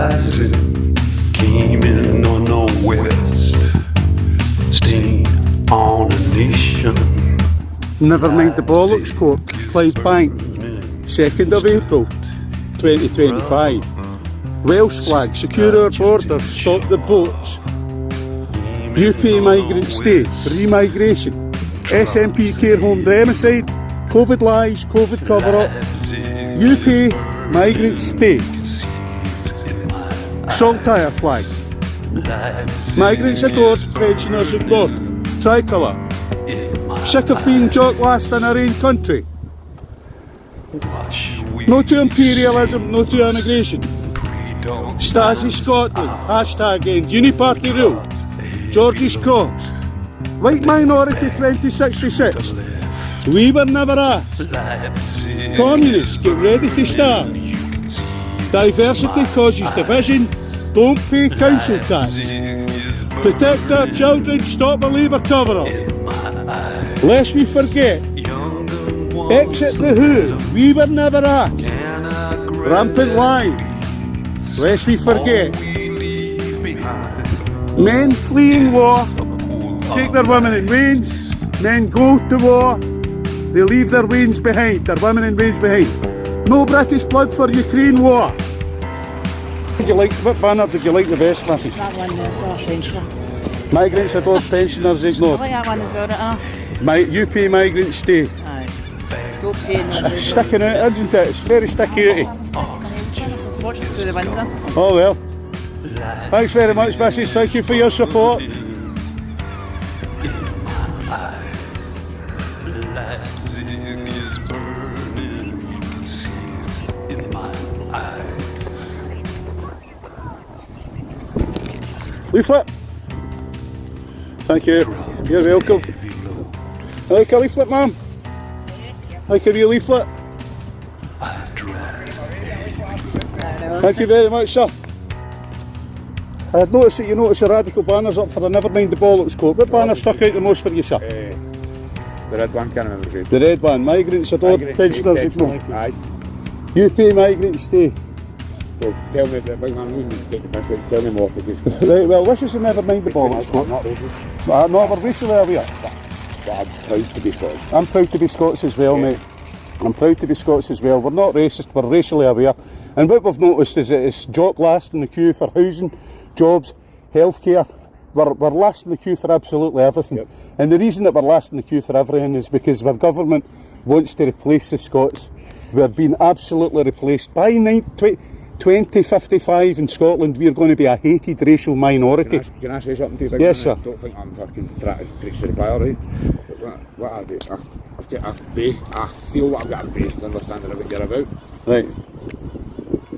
rising came in on the west, stain on a nation. Never mind the bollocks court, Clydebank, 2nd of April 2025. Welsh flag, secure our borders, stop the boats. UK migrant stay, free migration. SNP care home democide, COVID lies, COVID cover up. UK migrant stay. Saltire flag. Migrants adored, pensioners ignored. Tricolour. Sick of being jock last in our own country. No to imperialism, no to immigration. Stasi Scotland, hashtag end, Uniparty rule. George's Cross. White minority 2066. We were never asked. Communists, get ready to start. Diversity causes division. Don't pay council tax. Protect our children, stop the Labour cover-up. Lest we forget. Exit the who, we were never asked. Rampant lying. Lest we forget. Men fleeing war, take their women in wains. Men go to war, they leave their wains behind, their women in wains behind. No British blood for Ukraine war. Did you like, what banner did you like the best, Matthew? That one there, for pensioner. Migrants adored, pensioners ignored. I like that one as well, UK migrants stay. Aye. Don't pay no. Sticking out, isn't it? It's very sticky outy. Watch it through the window. Oh well. Thanks very much, Mrs. Thank you for your support. Leaflet. Thank you. You're welcome. Like a leaflet, ma'am? Like a real leaflet? Thank you very much, sir. I had noticed that you noticed the radical banners up for the Never Mind the Bollocks court. What banner stuck out the most for you, sir? The red one, can't remember. The red one. Migrants adored, pensioners ignored. Aye. UK migrants stay. So tell me, the big man, we need to take the piss out. Tell me more, because Right, well, this is the Never Mind the Bollocks I'm court. not racist, No, we're racially aware. but I'm proud to be Scottish. I'm proud to be Scots as well, mate. I'm proud to be Scots as well. We're not racist, we're racially aware. And what we've noticed is that it's jock last in the queue for housing, jobs, healthcare. We're last in the queue for absolutely everything. Yep. And the reason that we're last in the queue for everything is because our government wants to replace the Scots. We're being absolutely replaced. By 2055 in Scotland, we're going to be a hated racial minority. Can I say something to you, big Yes, man? sir. I don't think I'm fucking trying to preach to the choir, right? But what I do, I've got a bay, I feel what I've got a bay to understand what you're about. Right.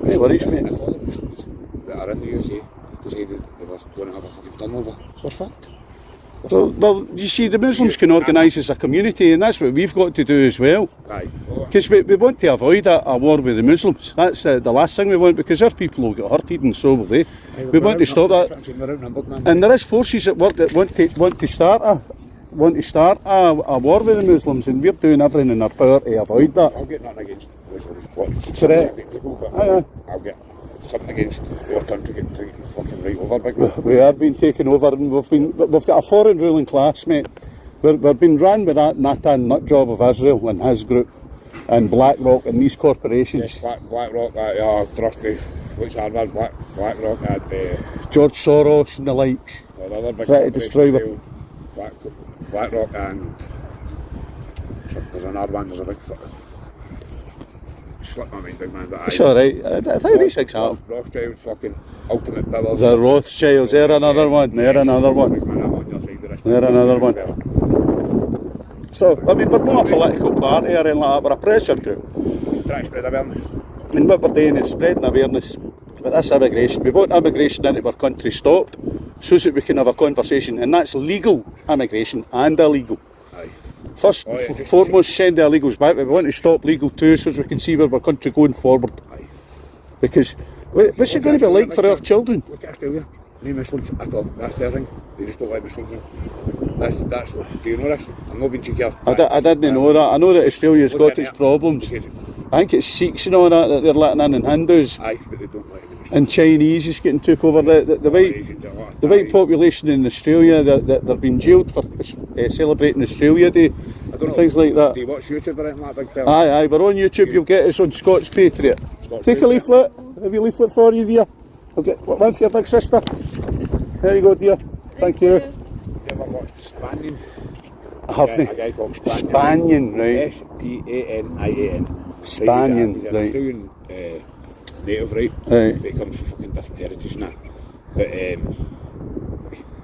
No worries, mate. If all the Muslims that are in the UK decided they were going to have a fucking turnover, we're fucked. Well, you see, the Muslims can organise as a community, and that's what we've got to do as well. Aye. Because we want to avoid a war with the Muslims. That's the last thing we want, because our people will get hurted and so will they. We want to stop that. And there is forces at work that want to start a war with the Muslims, and we're doing everything in our power to avoid that. I'll get nothing against Muslims, Correct. people, but Aye. I'll get something against our country getting taken fucking right over, big man. We are being taken over, and we've got a foreign ruling class, mate. We're being run with that Natan nutjob of Israel and his group, and BlackRock and these corporations. Yes, BlackRock, trust me, which are BlackRock and George Soros and the likes. the other big Try to destroy corporations, BlackRock and there's another one, there's a big slip my mind, big man, but It's alright, I think these things happen. Rothschild's fucking ultimate billers. The Rothschilds, they're another one, they're another one. Big man, I'm on your side of this. They're another one. So, I mean, we're not a political party or anything like that, we're a pressure group. Try to spread awareness. And what we're doing is spreading awareness about this immigration. We want immigration into our country stopped, so that we can have a conversation, and that's legal immigration and illegal. Aye. First and foremost, send the illegals back, but we want to stop legal too, so we can see where our country going forward. Aye. Because what's it going to be like for our children? Look at Australia, no Muslims at all, that's their thing. They just don't like Muslims. That's do you know this? I'm not being cheeky. I didn't know that. I know that Australia's got its problems. I think it's Sikhs and all that they're letting in, and Hindus. Aye, but they don't like any Muslims. and Chinese is getting took over. The white population in Australia, they're being jailed for celebrating Australia Day, things like that. Do you watch YouTube or anything like that, big fella? Aye, we're on YouTube. You'll get us on Scots Patriot. Take a leaflet. Have you a leaflet for you, dear? I'll get one for your big sister. There you go, dear. Thank you. You ever watched Spanian? I haven't. A guy called Spanian. Spanian, right? Spanian. Spanian, he's an right. Australian native, right? Right. But he comes from fucking different heritage now. But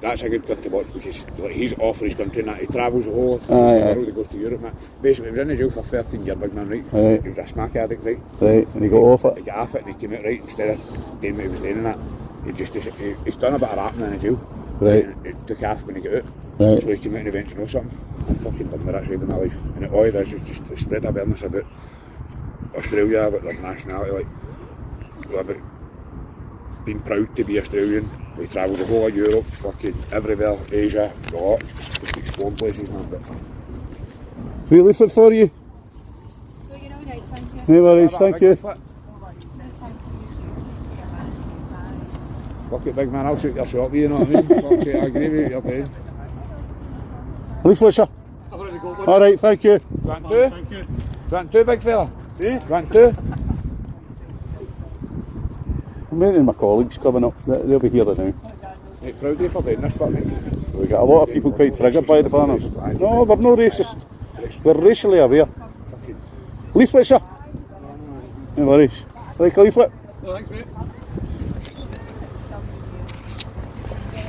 that's a good one to watch because like, he's off for his country and that. He travels the whole world. He goes to Europe, man. Basically, he was in the jail for 13 years, big man, right? Right. He was a smack addict, right? Right, and he got off it. He got off it and he came out right instead of doing what he was doing and that. He's done a bit of rapping in the jail. Right. And it took off when he got out. Right. So he came out and he went to know something. I'm fucking done with that side of my life. And all he does is just spread awareness about Australia, about their nationality, like about being proud to be Australian. We travelled the whole of Europe, fucking everywhere, Asia, a lot. Just explored places, man. But Wait, leaflet for you. No worries, thank you. Fuck it, big man, I'll shoot your shot, you know what I mean? Fuck's sake, I agree with you, you're paying. Leaflet, sir. Alright, thank you. Want two? Thank you. Want two, big fella? Yeah. Want two? Many of my colleagues coming up, they'll be here now. Mate, proud of you for doing this, but We got a lot of people quite triggered by the banners. No, we're no racist. We're racially aware. Leaflet, sir. No worries. Like a leaflet? thanks, mate.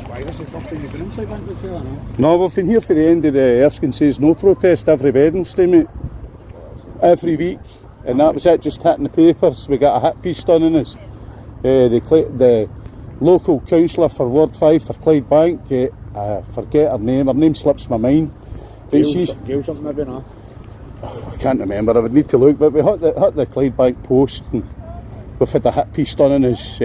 Why, this is the first time you've been inside Bank, big fella, no? No, we've been here for the end of the Erskine Says No protest every Wednesday, mate. Every week. And that was it, just hitting the papers. We got a hit piece done on us. The local councillor for Ward 5 for CLYDEBANK, I forget her name slips my mind. But Gail something maybe, no? I can't remember, I would need to look, but we hit the CLYDEBANK post and we've had a hit piece done on us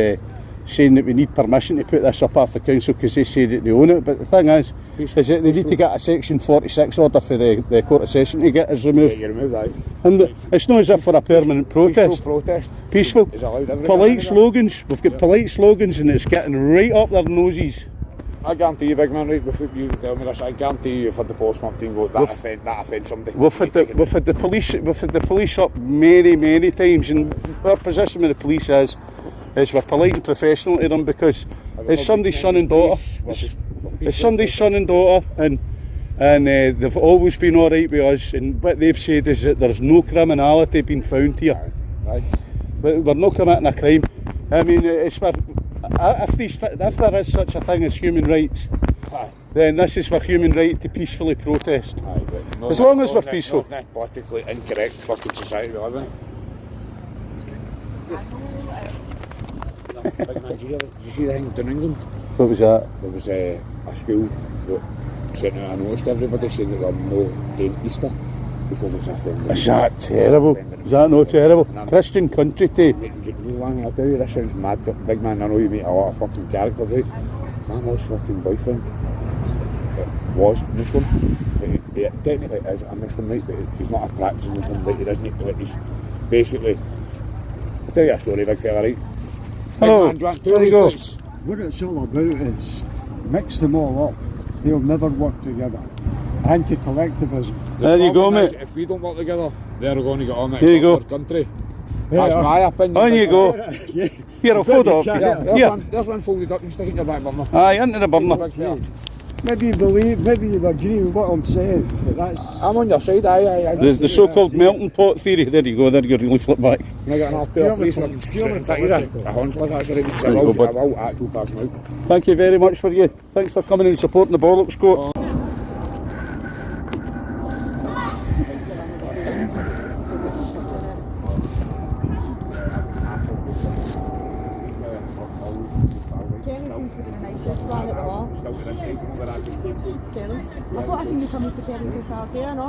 saying that we need permission to put this up off the council because they say that they own it. But the thing is that they need to get a section 46 order for the Court of Session to get us removed. Yeah, you're removed, aye. And it's not as if we're a permanent protest. Peaceful protest. Peaceful. Is allowed everywhere, Polite isn't it? slogans. We've got polite slogans and it's getting right up their noses. I guarantee you, big man, right, before you tell me this, I guarantee you you've had the postmark team go, that offends somebody. We've had the police up many times, and our position with the police is we're polite and professional to them because it's somebody's son and daughter. It's somebody's son and daughter, and they've always been all right with us. And what they've said is that there's no criminality being found here. Aye. We're not committing a crime. I mean, it's for, if there is such a thing as human rights, then this is for human right to peacefully protest. Aye, as long as we're peaceful. Not politically incorrect fucking society we live in. Big man, did you see the thing down in England? What was that? There was a school that sent out a notice to everybody saying that they're no doing Easter because it's a thing. Is that terrible? Is that not terrible? Christian country to... I'll tell you, this sounds mad, big man. I know you meet a lot of fucking characters, right? My mom's fucking boyfriend was Muslim. He technically is a Muslim, right? But he's not a practicing Muslim, right? He doesn't, like, he's basically... I'll tell you a story, big fella, right? Hello, there you go. What it's all about is mix them all up. They'll never work together. Anti-collectivism. There you go, mate. If we don't work together, they're going to get on Here you go. our country. That's my opinion. On you go. Here, I'll fold it off. There's one folded up and stick it in your back burner. Aye, into the burner. Maybe you believe, maybe you agree with what I'm saying, but that's... I'm on your side, aye. The so-called melting pot theory. There you go, there you go, leaflet back. I got another pair of three, so I can straighten it. He's a Honsworth, actually. There you go, bud. I will actually pass him out. Thank you very much for you. Thanks for coming and supporting the Bollocks Court. I thought I seen you coming to Kerry for Sardia, no?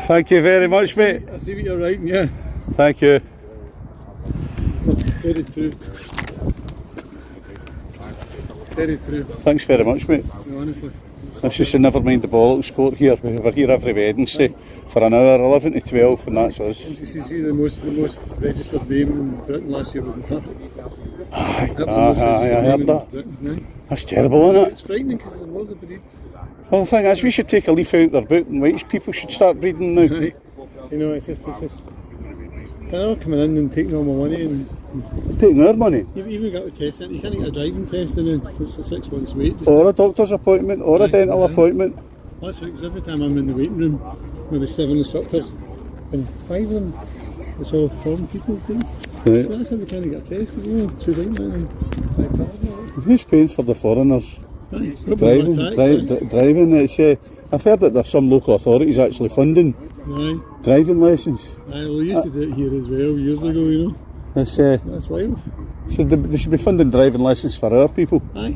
Thank you very much, mate. I see what you're writing, yeah. Thank you. Very true. Very true. Thanks very much, mate. No, honestly. This is Never Mind the Bollocks Court here. We're here every Wednesday. for an hour, 11 to 12, and that's us. You see the most registered name in Britain last year was Mark. Aye, That was the most I registered heard name that. in Britain, aye. That's terrible, isn't it? It's frightening because the more they breed. Well, the thing is, we should take a leaf out their book and Welsh people should start breeding now. Aye. You know, it's just they're coming in and taking all my money, and Taking our money, you've even got a test in. You can't get a driving test in it. It's a 6 months wait. Just or a doctor's appointment, or a Aye, dental aye. appointment. last week was every time I'm in the waiting room, maybe 7 instructors, and 5 of them, it's all foreign people. Right. So that's every time you get a test, isn't it? 2 right now and 5 cars. Who's paying for the foreigners Aye, driving? It's, I've heard that there's some local authorities actually funding Aye. driving lessons. Aye, well, they used to do it here as well years ago, you know. It's, That's wild. so they should be funding driving lessons for our people. Aye,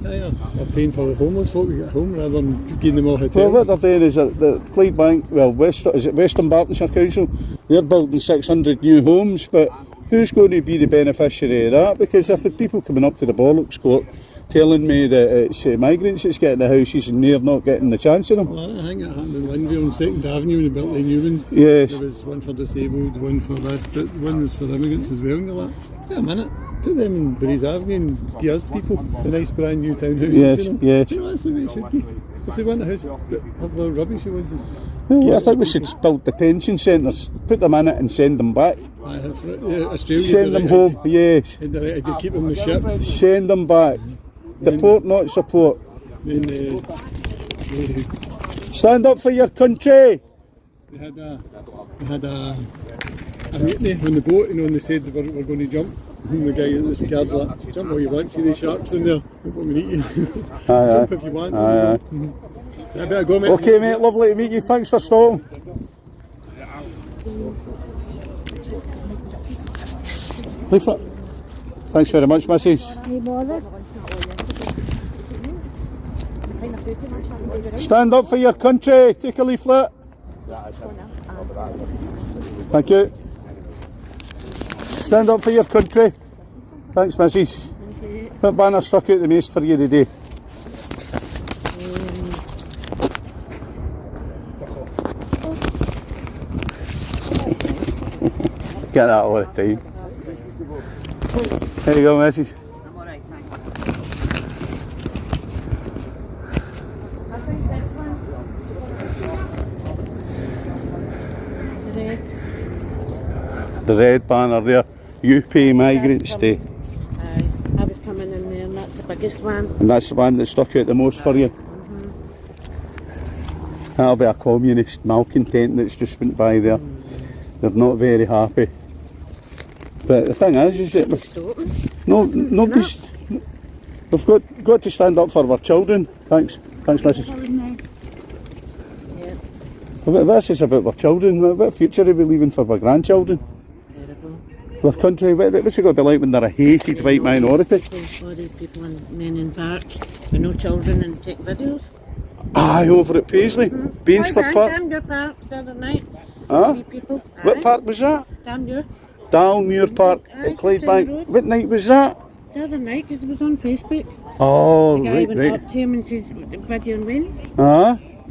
or paying for the homeless folk to get home rather than giving them all Well, hotels. what they're doing is that the CLYDEBANk, well, Western Bartonshire Council, they're building 600 new homes, but who's going to be the beneficiary of that? Because if the people coming up to the Bollocks Court telling me that it's migrants that's getting the houses and they're not getting the chance of them. Well, I think it happened in Linville on 2nd Avenue when they built the new ones. Yes. There was one for disabled, one for this, but one was for immigrants as well. And they're like, wait a minute, put them in Breeze Avenue and give us people the nice brand new townhouses. Yes, you know? yes. You know, that's the way it should be. If they want a house, have the rubbishy ones. Well, I think we should build detention centres, put them in it and send them back. I have Australia. Send them home, yes. And they keep them on the ship. Send them back. Deport, not support. Then Stand up for your country. they had a mutiny on the boat, you know, and they said we're going to jump. And the guy at the guard's like, jump all you want, see the sharks in there, don't want me to eat you. Jump if you want. Aye. I better go, mate. Okay, mate, lovely to meet you. Thanks for stopping. Leaflet. Thanks very much, Mrs. No bother. Stand up for your country. Take a leaflet. Thank you. Stand up for your country. Thanks, Mrs. What banner stuck out the most for you today? Get that all the time. There you go, Mrs. I'm alright, thanks. The red banner there. You pay migrants stay. I was coming in there and that's the biggest one. And that's the one that stuck out the most for you. That'll be a communist malcontent that's just went by there. They're not very happy. But the thing is that nobody's. We've got to stand up for our children. Thanks, Mrs. This is about our children. What future are we leaving for our grandchildren? Our country, what's it got to be like when they're a hated white minority? All these people in men in park with no children and take videos. Aye, over at Paisley, Bainsford Park. Down Park the other night. Huh? 3 people. What Aye. park was that? Down there. Dalmuir Park Aye, at down the Clydebank. road. What night was that? The other night because it was on Facebook. Oh, The guy right, went right. up to him and says, video and wins.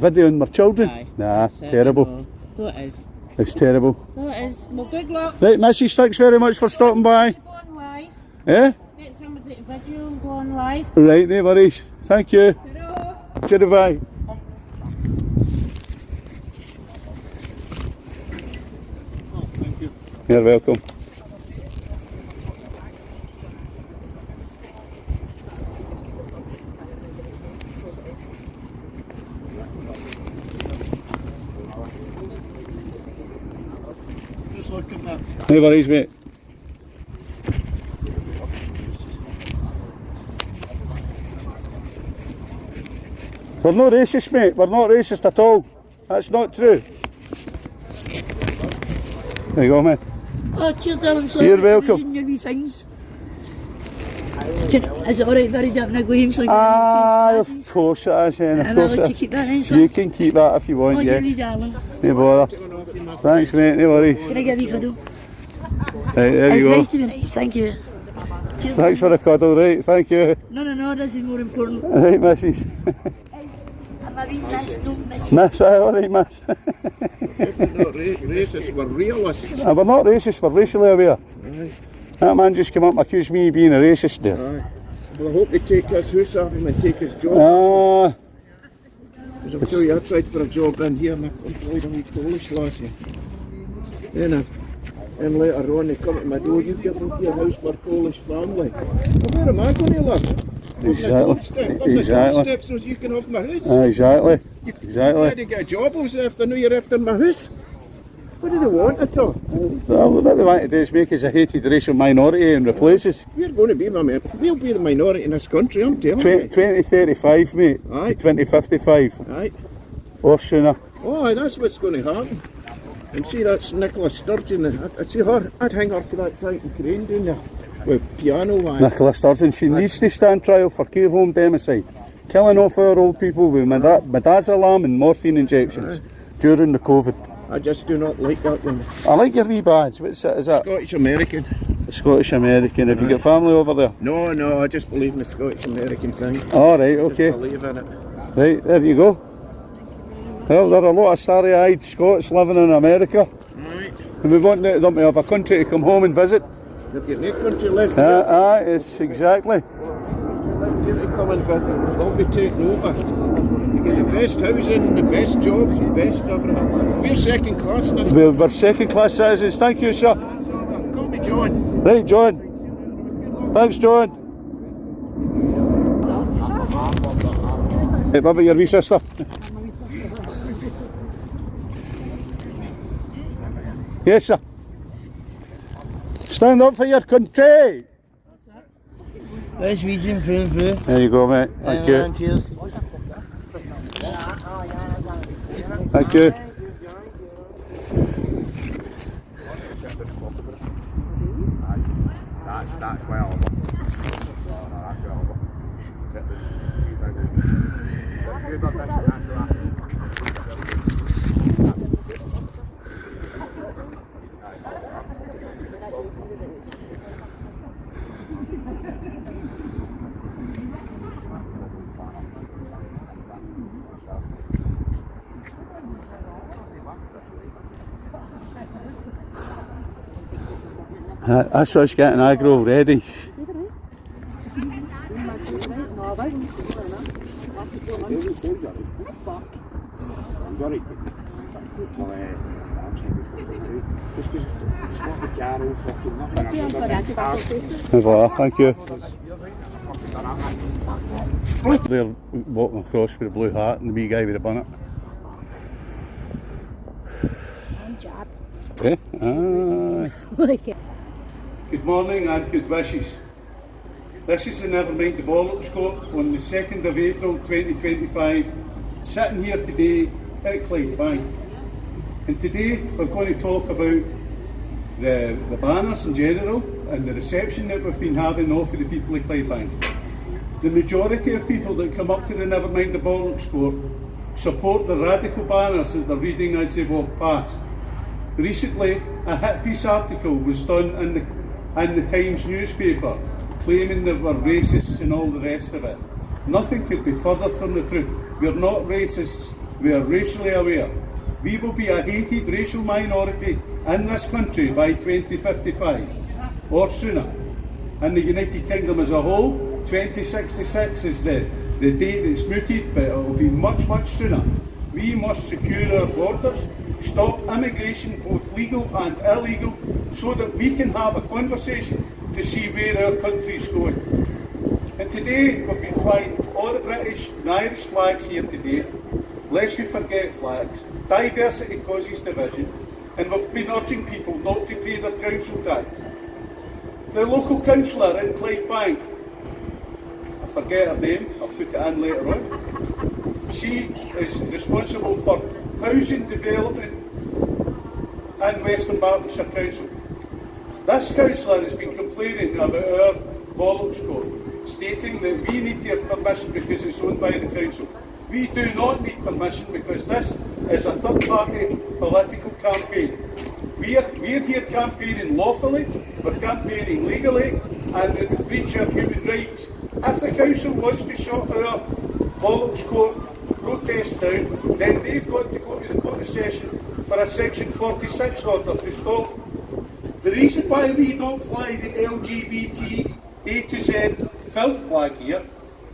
Video on my children? Aye. Nah, So, terrible. So it is. It's terrible. So it is. Well, good luck. Right, Mrs, thanks very much for stopping by. Go on live. Eh? Get somebody to video and go on live. Right, no worries. Thank you. Cheerio, bye. Thank you. You're welcome. Just look at that. No worries, mate. We're not racist, mate. We're not racist at all. That's not true. There you go, mate. Oh, cheers, darling. Sorry, You're welcome. Your wee things. Is it alright, very having a go home so I can Of course it is, Hen, of I'd course like it to is. keep that in, so. You can keep that if you Oh, want, you're wee yes. darling. No bother. Thanks, mate, no worries. Can I give you a cuddle? Right, there It's you go. nice to be nice, thank you. Cheers. Thanks for the cuddle, right, thank you. No, this is more important. Right, Mrs. Miss, alright, miss. We're not racist, we're realists. We're not racist, we're racially aware. That man just came up and accused me of being a racist there. Aye. Well, I hope they take his house off him and take his job. Because I'll tell you, I tried for a job in here and I employed a wee Polish lassie. And later on they come to my door, you give them your house for a Polish family. Well, where am I going to live? Exactly. Steps so you can have my house. Exactly. You Exactly. to get a job all this afternoon, you're after my house. What do they want at all? Well, what they want to do is make us a hated racial minority and replace us. We're going to be, we'll be the minority in this country, I'm telling you. 2035, mate, Aye. to 2055, Aye. or sooner. Oh, that's what's going to happen. And see, that's Nicola Sturgeon. I'd see her, I'd hang her for that Titan crane down there with piano wire. Nicola Sturgeon, she needs to stand trial for care home democide, killing off our old people with midazolam and morphine injections during the COVID. I just do not like that one. I like your wee badge. What's that? Is that Scottish American. the Scottish American? Have you got family over there? No, I just believe in the Scottish American thing. All right, okay. Just believe in it. Right, there you go. Well, there are a lot of starry-eyed Scots living in America, Right. and we want them to have a country to come home and visit. They've got no country left. It's exactly. Here to come and visit. They'll be taken over. You get the best housing, the best jobs, the best everything. We're second class in this. We're second-class citizens. Thank you, sir. Call me John. Right, John. Thanks, John. Hey, what about your wee sister? Yes, sir. Stand up for your country. Nice meeting you, through. There you go, mate. Thank you. Cheers. Thank you. That's well. That's us getting aggro ready. Just because it's not the car all fucking nothing. Voilà, thank you. They're walking across with a blue hat and the wee guy with a bonnet. Okay. Good morning and good wishes. This is the Nevermind the Bollocks Court on the 2nd of April 2025, sitting here today at CLYDEBANK. And today we're going to talk about the banners in general and the reception that we've been having off of the people of CLYDEBANK. The majority of people that come up to the Nevermind the Bollocks Court support the radical banners that they're reading as they walk past. Recently, a hit piece article was done in the Times newspaper claiming that we're racists and all the rest of it. Nothing could be further from the truth. We're not racists, we are racially aware. We will be a hated racial minority in this country by 2055 or sooner. In the United Kingdom as a whole, 2066 is the date that's mooted, but it will be much, much sooner. We must secure our borders, stop immigration, both legal and illegal, so that we can have a conversation to see where our country's going. And today we've been flying all the British and Irish flags here today. Lest we forget flags, diversity causes division, and we've been urging people not to pay their council tax. The local councillor in CLYDEBANK, I forget her name, I'll put it in later on, she is responsible for housing development in Western Bartonshire Council. This councillor has been complaining about our bollocks court, stating that we need to have permission because it's owned by the council. We do not need permission because this is a third-party political campaign. We're here campaigning lawfully, we're campaigning legally, and it would breach our human rights. If the council wants to shut our bollocks court protest down, then they've got to go to the Court of Session for a Section 46 order to stop. The reason why we don't fly the LGBT A to Z filth flag here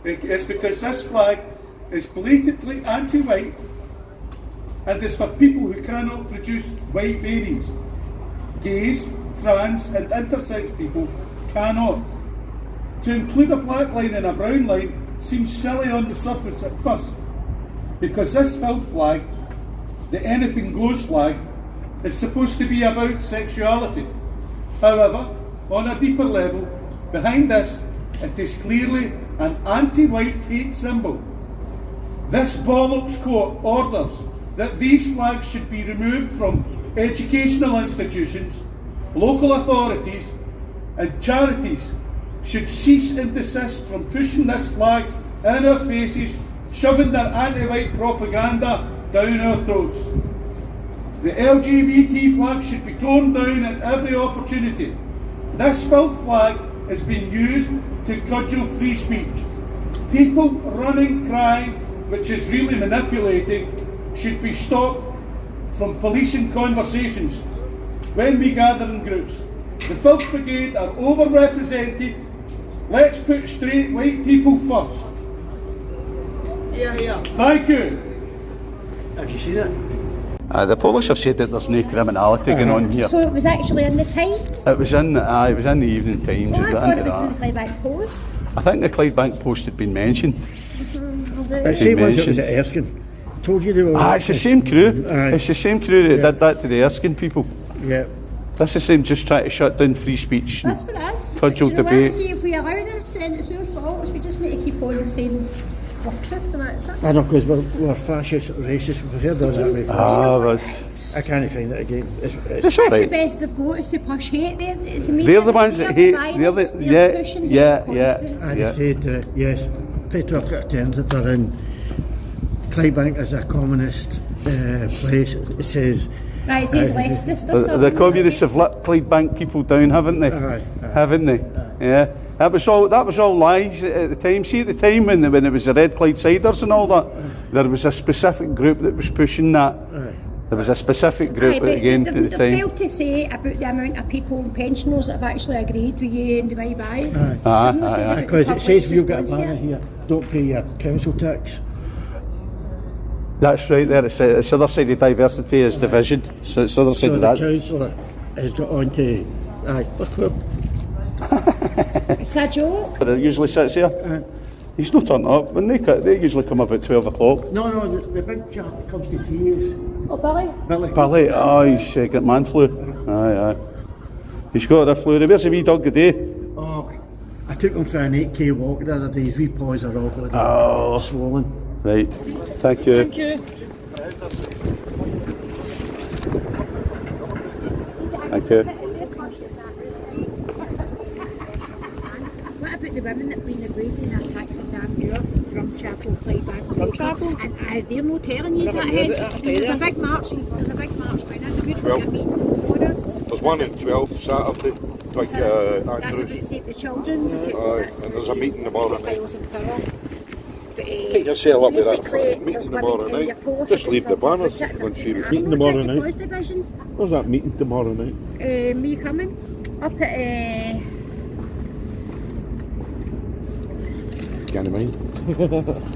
is because this flag is blatantly anti-white and is for people who cannot produce white babies. Gays, trans and intersex people cannot. To include a black line and a brown line seems silly on the surface at first, because this filth flag, the anything goes flag, is supposed to be about sexuality. However, on a deeper level, behind this, it is clearly an anti-white hate symbol. This bollocks court orders that these flags should be removed from educational institutions, local authorities and charities should cease and desist from pushing this flag in our faces, shoving their anti-white propaganda down our throats. The LGBT flag should be torn down at every opportunity. This filth flag is being used to cudgel free speech. People running, crying, which is really manipulating, should be stopped from policing conversations when we gather in groups. The filth brigade are overrepresented. Let's put straight white people first. Thank you. Have you seen it? The police have said that there's no criminality going on here. So it was actually in the Times? It was in the Evening Times. Well, I It was thought it into was in the that. CLYDEBANK Post. I think the Clydebank Post had been mentioned. It same ones that was at Erskine. Told you they were. It's the same crew. Aye. It's the same crew that did that to the Erskine people. Yeah. That's the same, just trying to shut down free speech That's and what it is. cudgel Do you know debate. what? See, if we allow this, then it's our fault. We just need to keep on saying our truth and that's it. I know, because we're fascist, racist, we've heard all that before. Was. I can't find it again. It's That's the right. best they've got is to push hate. It's the media. They're the ones that hate. Violence, They're they're pushing hate constant. and yeah. they said, yes, patriotic alternative are in Clydebank is a communist place. It says, Right, it says leftist or something. The communists have let Clydebank people down, haven't they? Aye, aye. Haven't they? Yeah. That was all lies at the time. See, at the time when it was the Red Clydesiders and all that, there was a specific group that was pushing that. Aye. There was a specific group Aye, but again at the they time. failed to say about the amount of people and pensioners that have actually agreed with you and Dubai Buy. Aye. because it says if you've got a banner here, don't pay your council tax. That's right there. It's the other side of diversity is division. So it's the other side So of the that. councillor has got on to, aye, look, well, It's a joke. But it usually sits here. He's not turned up. When they usually come about 12 o'clock. no, the big chap that comes to tears, Oh, Billy. Billy. Billy, he's got man flu. Aye. He's got the flu. Where's the wee dog today? Oh, I took him for an 8k walk the other day, his wee paws are all bloody swollen. Right. Thank you. Thank you. Thank you. What about the women that have been agreed to attack the damn girl from Chapel, Clydebank? From Chapel? And they're not telling you that ahead. There's a big march. There's a big march going. That's a good one. I mean, There's one in 12 Saturday, like that's about Andrews. Save the Children. And there's a meeting tomorrow night. Files in power. But, Take yourself up to that basically, meeting there's tomorrow women in your night. post Just leave the from banners Bridget, once you from meeting Arnold, tomorrow City night. Post Division. Where's that meeting tomorrow night? Are you coming? Up at Can't mind.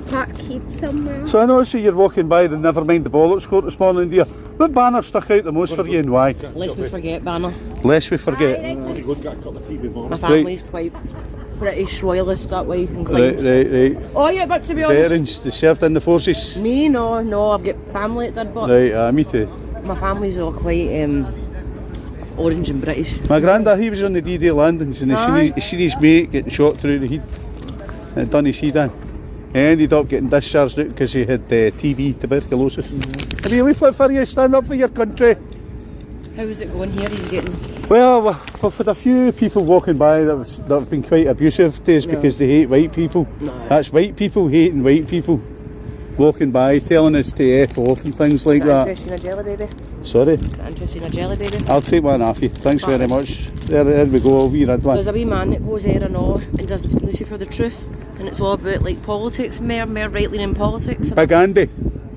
Parkhead somewhere. So I know, so you're walking by the Nevermind the Bollocks court this morning, dear. What banner stuck out the most for you and why? Lest we forget banner. Lest we forget. Only go get a cup of tea before. My family's quite British royalist that way. Inclined. Right. Oh yeah, but to be honest, Veterans, they served in the forces. me no, I've got family that did, but Right, me too. my family's all quite orange and British. My granddad, he was on the D-Day landings and Aye. he seen his mate getting shot through the head. And done his head in. He ended up getting discharged out because he had TB, tuberculosis. Have you left it for you, stand up for your country? How is it going here? He's getting. Well, we've had a few people walking by that have been quite abusive to us because they hate white people. No. That's white people hating white people. walking by telling us to F off and things like that. Interested in a jelly baby? Sorry? Interested in a jelly baby? I'll take one off you. Thanks very much. There we go, a wee red one. There's a wee man that goes there and all and does the newspaper The Truth, and it's all about like politics, more right-leaning politics. Big Andy.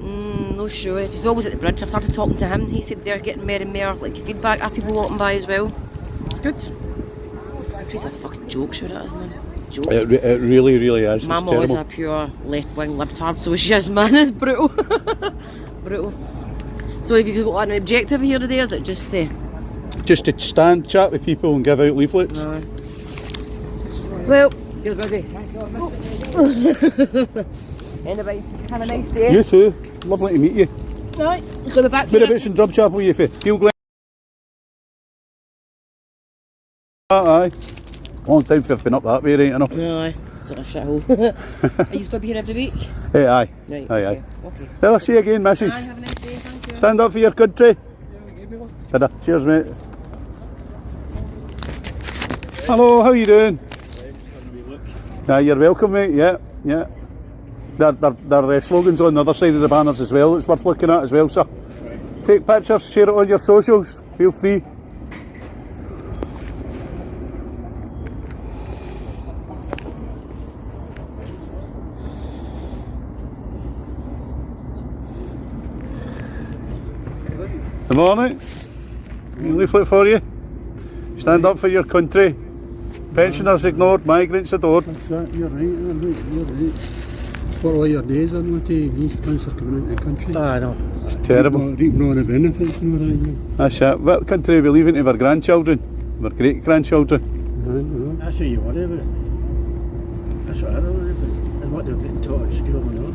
No sure. He's always at the bridge. I've started talking to him. He said they're getting more and more like feedback of people walking by as well. It's good. It's a fucking joke, sure it is, man. Joke. It really, really is. My mum is a pure left-wing libtard, so she is, man. It's brutal. Brutal. So have you got an objective here today, or is it just the... Just to stand, chat with people and give out leaflets. No. Well... Anyway, have a nice day. You too. Lovely to meet you. Right, go back to Whereabouts in Drumchapel you for? Peel Glen? Aye. Long time for been up that way, right enough. No, aye. It's like a shithole. Are you going to be here every week? Hey, aye. Right, Aye, okay. aye. Well, I'll see you again, missus. Aye, have a nice day, thank you. Stand up for your country. Ta-da. Cheers, mate. Hello, how you doing? You're welcome, mate. Yeah, yeah. Their slogans on the other side of the banners as well. It's worth looking at as well, sir. Take pictures, share it on your socials. Feel free. Good morning. A leaflet for you. Stand up for your country. Pensioners ignored, migrants adored. That's that, you're right, you're right. What all your days are not these cunts are coming into the country. I know. It's terrible. Reaping all the benefits and all that. That's it. What country are we leaving to our grandchildren? Our great-grandchildren? That's what you worry about. That's what I worry about. And what they're getting taught at school and all.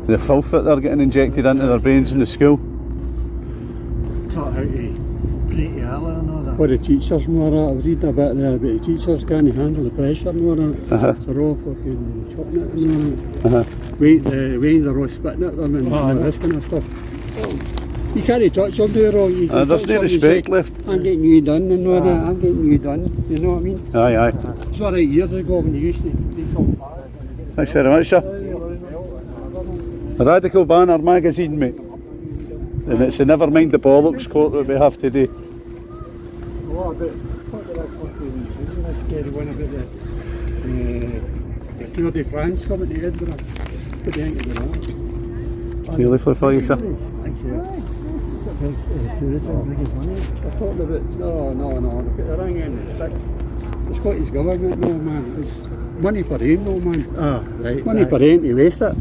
The filth that they're getting injected into their brains in the school. Taught how to pray to Allah and all that. What the teachers and all that, I was reading a bit there about the teachers can't handle the pressure and all that. They're all fucking chopping it and all that. The way they're all spitting at them and all this kind of stuff. You can't touch them too wrong. There's no respect left. I'm getting you done and all that, I'm getting you done, you know what I mean? Aye, aye. It's all right years ago when you used to do something. Thanks very much, sir. The Radical Banner magazine, mate. And it's a never mind the bollocks court that we have today. What about that fucking one about the Tour de France coming to Edinburgh? What do you think of that? Really for you, sir. Thank you. Tourism bringing money. They're talking about, no, look at the ring end, the Scottish government, no man, it's money for them, no man. Right. Money for them to waste it.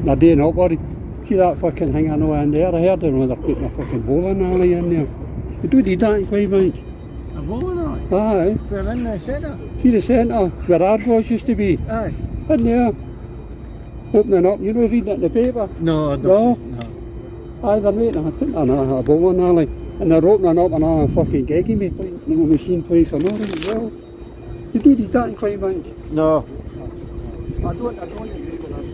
They're doing up, buddy. See that fucking thing I know in there? I heard they're putting a fucking bowling alley in there. They do need that in Clydebank. A bowling alley? Aye. We're in the centre. See the centre where Argos used to be? Aye. In there. Opening up, you know, reading it in the paper? No, No. Aye, they're making a bowling alley. And they're opening up another fucking geggy machine place or nothing as well. You do need that in Clydebank? No. I don't agree with that.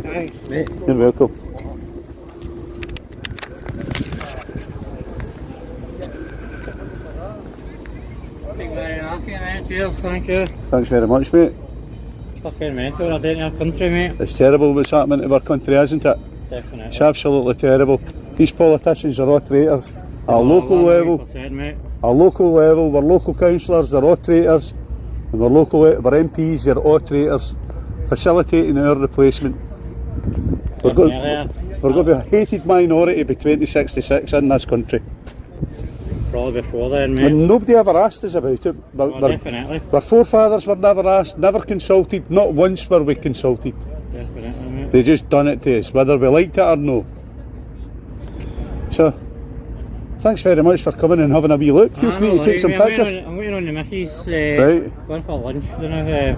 Thanks, mate. You're welcome. Cheers, thank you. Thanks very much, mate. Fucking mental, I didn't have country, mate. It's terrible what's happening to our country, isn't it? Definitely. It's absolutely terrible. These politicians are all traitors. Our local level, 100%, mate. our local councillors, they're all traitors. And our MPs, they're all traitors. Facilitating our replacement. We're going to be a hated minority by 2066 in this country. Probably before then, mate. And nobody ever asked us about it. Definitely. Our forefathers were never asked, never consulted, not once were we consulted. Definitely, mate. They just done it to us, whether we liked it or no. So, thanks very much for coming and having a wee look. Feel free to take some pictures. I'm waiting on the missus. Right. Going for lunch, don't know.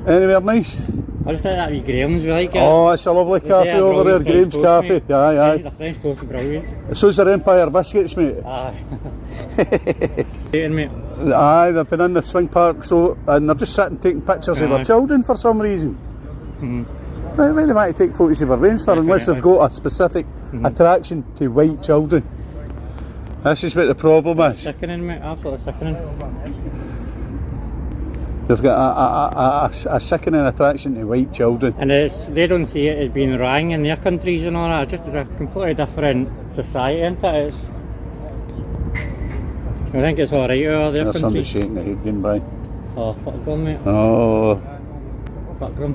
Anywhere nice? I just like that wee Graham's, we like it. Oh, it's a lovely cafe over there, Graham's Cafe. Aye. The French toast is brilliant. So's their Empire biscuits, mate. Aye. Mate. Aye, they've been in the swing park, and they're just sitting taking pictures of their children for some reason. Why they might take photos of their range for unless they've got a specific attraction to white children. This is what the problem is. Sickening, mate, absolutely sickening. They've got a sickening attraction to white children. And they don't see it as being wrong in their countries and all that, just as a completely different society, isn't it? I think it's alright over their There's somebody countries. shaking their head going by. Oh, fuck them, mate. Oh. Fuck them.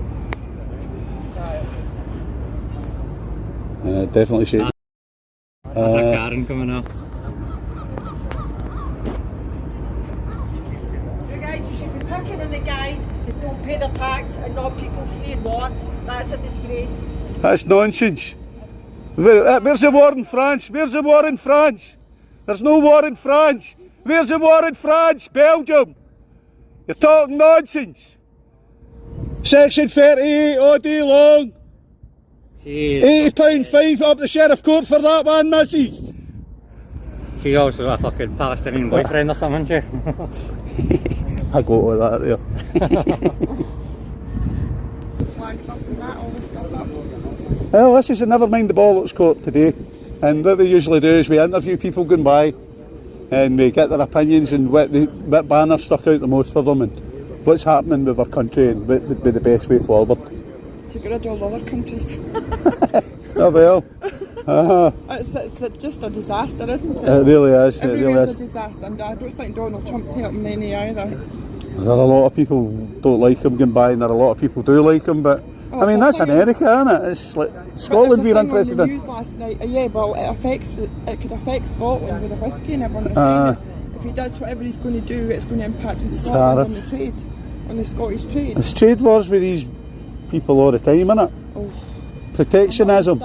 Definitely shaking. There's a Karen coming up. You guys, you should be picking on the guys that don't pay their tax and not people fleeing war. That's a disgrace. That's nonsense. Where's the war in France? Where's the war in France? There's no war in France. Where's the war in France? Belgium. You're talking nonsense. Section 38 all day long. £80 fine up the sheriff court for that one, missus. She's also got a fucking Palestinian boyfriend or something, she? I got all that there. Well, this is a never mind the bollocks court today, and what we usually do is we interview people going by and we get their opinions and what banner stuck out the most for them and what's happening with our country and what would be the best way forward. To get rid of all other countries. Oh well. It's just a disaster, isn't it? It really is. It really Everywhere's is. a disaster, and I don't think Donald Trump's helping any either. There are a lot of people don't like him going by, and there are a lot of people do like him, but I mean that's America, isn't it? It's like Scotland being interested in. There was a thing on the news last night. Yeah, well, it could affect Scotland with the whisky and everyone is saying that if he does whatever he's going to do, it's going to impact on Scotland on the trade, on the Scottish trade. It's trade wars with these people all the time, innit? Oh. Protectionism.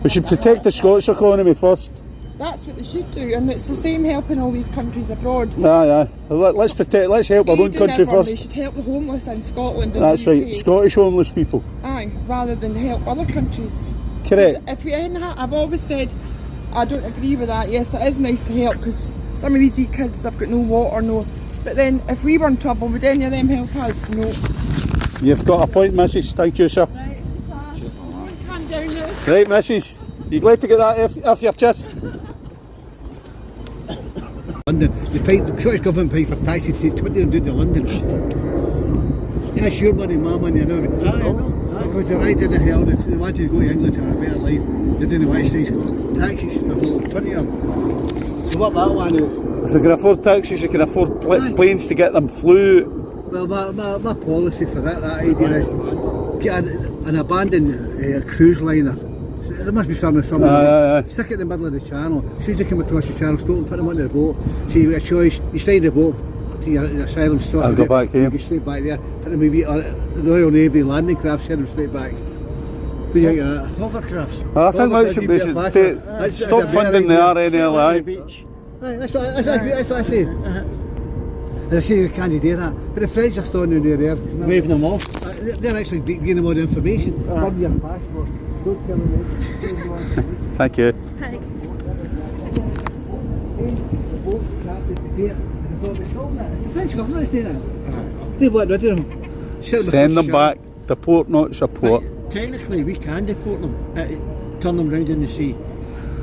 We should protect the Scots economy first. That's what they should do, and it's the same helping all these countries abroad. Aye. Let's help our own country first. They should help the homeless in Scotland. And That's the right, Scottish homeless people. Aye, rather than help other countries. Correct. If we hadn't, I've always said I don't agree with that. Yes, it is nice to help because some of these wee kids have got no water, no. But then, if we were in trouble, would any of them help us? No. You've got a point, missus. Thank you, sir. Calm down now. Right, missus. You glad to get that off your chest? London, the Scottish government pay for taxi to 20 of them down to London. That's your money, my money, I know. Because they're right in the hell, if they wanted to go to England to have a better life, they didn't want to stay Scotland. Taxis for the whole 20 of them. So what that one is. If you can afford taxis, you can afford planes to get them flew. Well, my policy for that idea is get an abandoned cruise liner. There must be somewhere. Stick it in the middle of the channel. As soon as you come across the channel, stop and put them under the boat. So you get a choice. You stay in the boat to your asylum sort. I'll go back here. You straight back there. Put them maybe on the Royal Navy landing craft. Send them straight back. What do you think of that? Hovercrafts. I think we should stop funding the RNLI. That's what I say. I say you can't do that, but the French are standing there, waving them off. They're actually giving them all the information. From your passport. Don't tell them. Thank you. Thanks. It's the French government that's doing it. They want rid of them. Send them back. Deport, not support. Technically, we can deport them. Turn them round in the sea.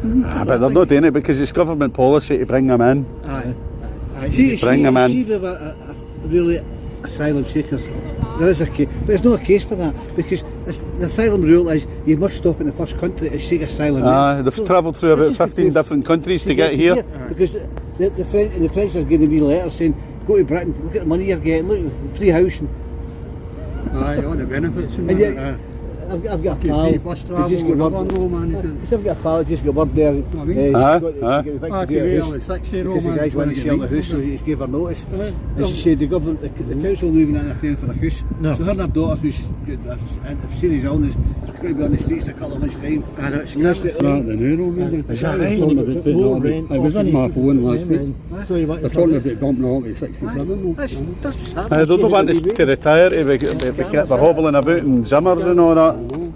But they're not doing it because it's government policy to bring them in. Aye. Bring them in. See, there were really asylum seekers. There is a case, but there's no case for that because the asylum rule is you must stop in the first country to seek asylum. They've travelled through about 15 different countries to get here. Because the French are giving me letters saying, go to Britain, look at the money you're getting, look, free house. Aye, all the benefits. I've got a pal. I've just got a pal. Just got word there. Because the guys want to sell the house, so he gave her notice. And she said the government, the council moving in paying for the house. So her and her daughter, who's got serious illness, is going to be on the streets in a couple of months' time. And it's the new rule, is that right? I was in my phone last week. They're talking about bumping all to 67. I don't want to retire if they're hobbling about in Zimmers and all that. And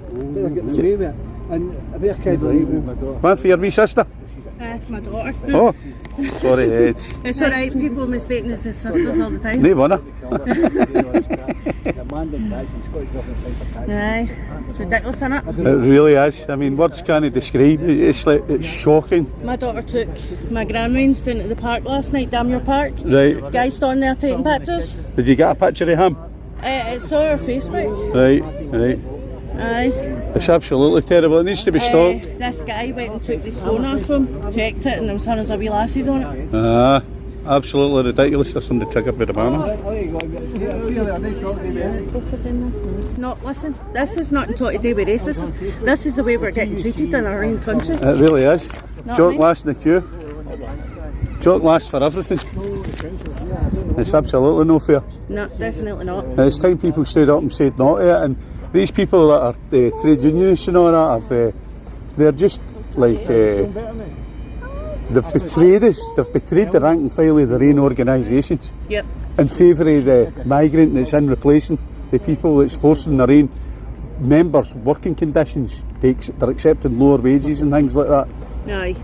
a bit of kid. One for your wee sister. My daughter. Oh, sorry, Ed. It's alright, people mistaking us as sisters all the time. No bother. Aye, it's ridiculous, isn't it? It really is. I mean, words can't describe it. It's like, it's shocking. My daughter took my grandma's down to the park last night, Damure Park. Right. Guy standing there taking pictures. Did you get a picture of him? It's on her Facebook. Right, right. Aye. It's absolutely terrible. It needs to be stopped. This guy went and took his phone off him, checked it, and there was hundreds of wee lassies on it. Ah, absolutely ridiculous. There's somebody triggered with the banner. No, listen, this is nothing to do with racism. This is the way we're getting treated in our own country. It really is. Not Jock me. last in the queue. Jock last for everything. It's absolutely no fair. No, definitely not. It's time people stood up and said no to it. And these people that are trade unionists and all that, they're just like, they've betrayed us. They've betrayed the rank and file of their own organisations. Yep. In favour of the migrant that's in replacing the people that's forcing their own members' working conditions. They're accepting lower wages and things like that. Aye.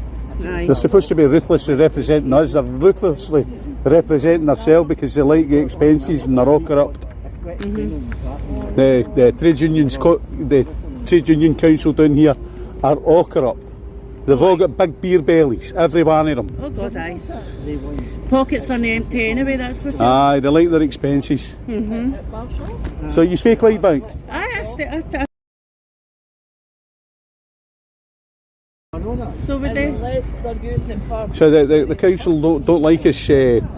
Aye. They're supposed to be ruthlessly representing us. They're ruthlessly representing themselves because they like the expenses and they're all corrupt. The trade unions, the trade union council down here are all corrupt. They've all got big beer bellies, every one of them. Oh God, aye. Pockets on the empty anyway, that's for sure. Aye, they like their expenses. So you fake CLYDEBANK? Aye, so would they? So the council don't like us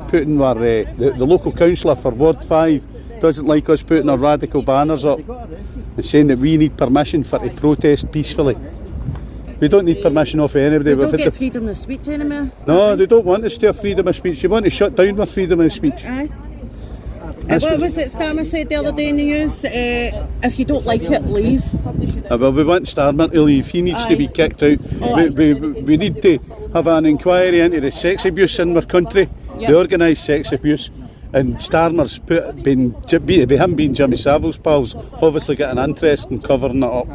putting our, the local councillor for Ward 5 doesn't like us putting our radical banners up and saying that we need permission to protest peacefully. We don't need permission off anybody. We don't get freedom of speech anymore. No, they don't want us to have freedom of speech. They want to shut down our freedom of speech. Aye. What was it Starmer said the other day in the news? If you don't like it, leave. Well, we want Starmer to leave. He needs to be kicked out. We need to have an inquiry into the sex abuse in our country, the organised sex abuse. And Starmer's be him being Jimmy Savile's pals, obviously got an interest in covering it up.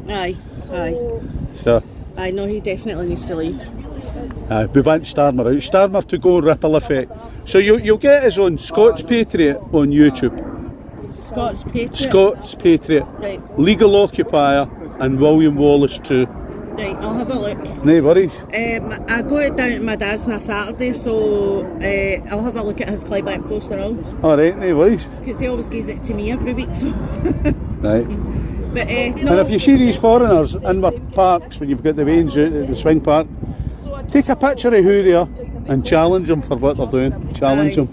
Aye, aye. So, I know he definitely needs to leave. we want Starmer out. Starmer to go ripple effect. So you'll get us on Scots Patriot on YouTube. Scots Patriot? Scots Patriot. Right. Legal Occupier and William Wallace too. Right, I'll have a look. No worries. I go it down to my dad's on a Saturday, so I'll have a look at his CLYDEBANK post and all. Alright, no worries. Because he always gives it to me every week, so... Right. But, And if you see these foreigners in our parks, when you've got the wains out at the swing park, take a picture of who they are and challenge them for what they're doing. Challenge them.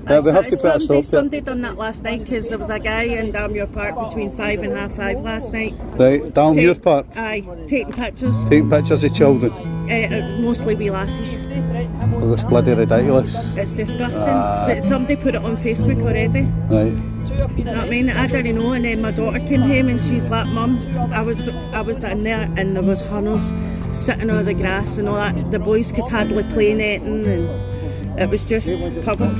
We have to put a stop to it. Somebody done that last night because there was a guy in Damure Park between 5 and half 5 last night. Right, Damure Park. Aye, taking pictures. Taking pictures of children. Mostly wee lassies. Well, it's bloody ridiculous. It's disgusting. But somebody put it on Facebook already. Right. You know what I mean? I didn't know, and then my daughter came home and she's like, Mum, I was in there and there was hunters sitting on the grass and all that. The boys could hardly play netting and it was just covered.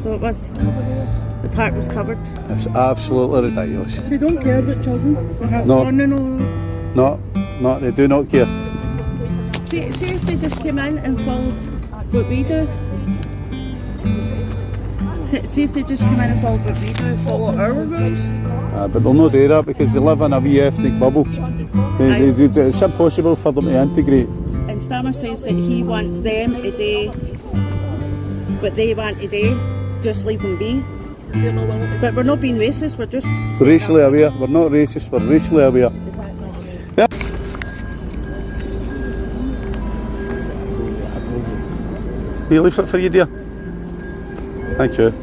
So it was, the park was covered. It's absolutely ridiculous. They don't care about children. They have No. fun and all. No, they do not care. See if they just came in and followed what we do. See if they just come in and follow what we do, follow our rules. But they'll not do that because they live in a wee ethnic bubble. It's impossible for them to integrate. And Starmer says that he wants them to do what they want to do, just leave them be. But we're not being racist, we're just... Racially aware. We're not racist, we're racially aware. Yeah. You leave it for you, dear? Thank you.